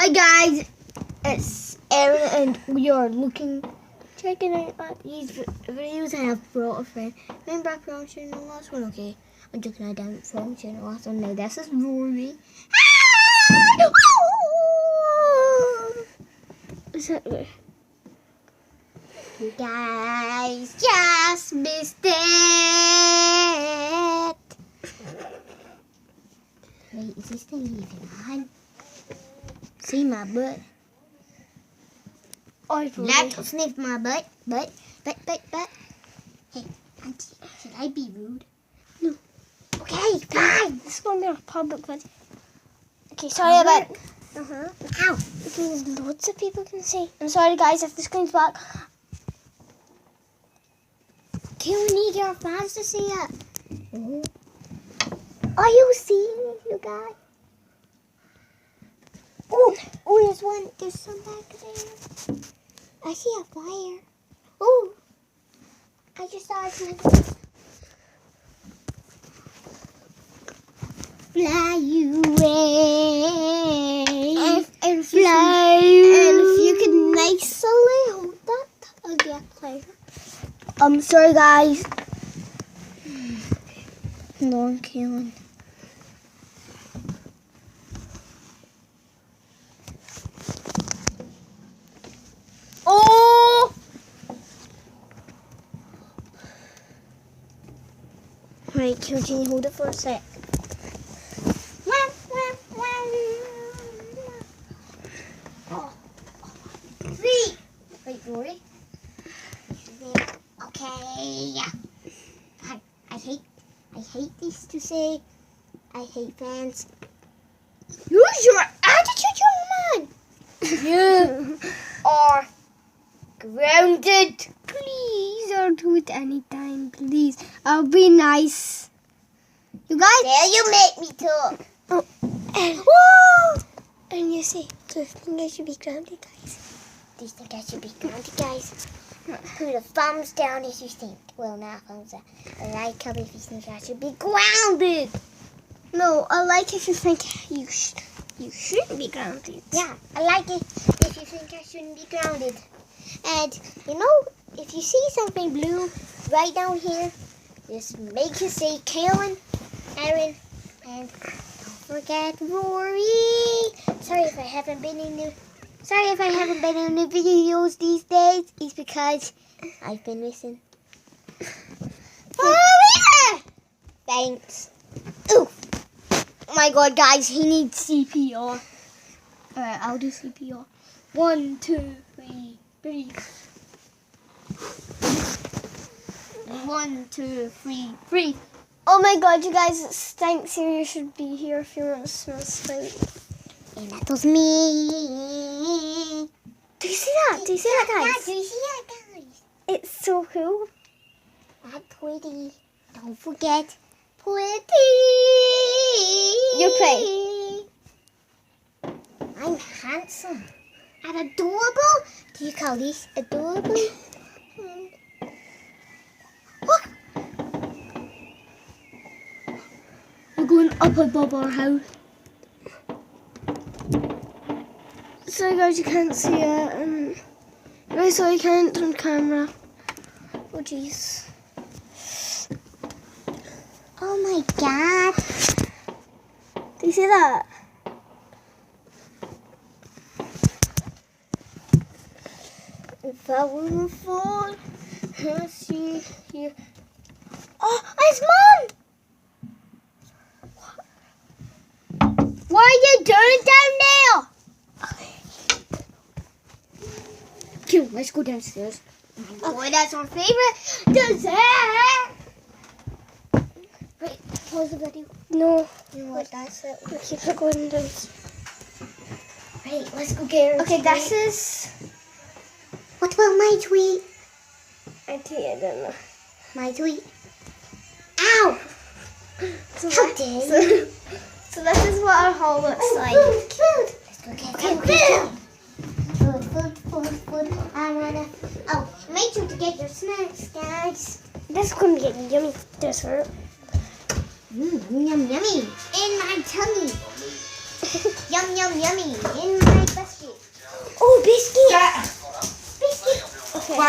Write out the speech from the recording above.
Hi guys, it's Aaron and we are checking out these videos. I have brought a friend. Remember I promised you in the last one? Okay, I'm joking, I didn't promise you in the last one. Now this is Rory. Is that right? You guys just missed it. Wait, is this thing even on? See my butt? Not sniff my butt. Butt. Hey, Auntie, should I be rude? No. Okay, fine. This is going to be a public video. Okay, sorry about... Ow. Lots of people can see. I'm sorry, guys, if the screen's black. Do you need your fans to see it? Are you seeing it, you guys? Oh, there's some back there. I see a fire. Oh, I just saw it. Fly away. And if you could nicely hold that, I'll get clear. I'm sorry, guys. No, I'm killing. Oh! Right, can you hold it for a sec? Three. Wait, Rory. Okay. I hate this to say. I hate fans. Use your attitude, young man. You are grounded. Please, don't do it anytime, please. I'll be nice. You guys? There you make me talk. Oh, Whoa! and you see, do you think I should be grounded, guys? Do you think I should be grounded, guys? Put the thumbs down if you think. Well, not thumbs up. A like up if you think I should be grounded. No, I like if you think you shouldn't be grounded. Yeah, I like it if you think I shouldn't be grounded. And, you know, if you see something blue right down here, just make it say Kaylin, Aaron, and don't forget Rory. Sorry if I haven't been in the videos these days. It's because I've been missing. Oh, yeah! Thanks. Ooh. Oh my god, guys, he needs CPR. Alright, I'll do CPR. 1, 2, 3, breathe. 1, 2, 3, breathe. Oh my god, you guys, it stinks here. You should be here if you want to smell stink. And that was me. Do you see that? Do you see that, guys? Do you see that, guys? It's so cool. That's pretty. Don't forget, pretty. You're pretty. I'm handsome. And adorable. Do you call these adorable? Look. We're going up above our house. Sorry guys, you can't see it. Very sorry, you can't on camera. Oh jeez. Oh my god. Do you see that? If I were a fool, I see here. Oh, it's Mom! What are you doing down there? Come, let's go downstairs. Oh, boy, that's our favorite dessert. Wait, pause the video. No. You know what? That's it. We keep it going down. Right, let's go get her. Okay, this is... What about my tweet? I don't know. My tweet. Ow! So How that- dare so, you? so this is what our haul looks like. Food. Let's go get some food. I wanna. Oh, make sure to get your snacks, guys. This is going to be a yummy dessert. Yum, yummy. In my tummy. Yum, yum, yummy.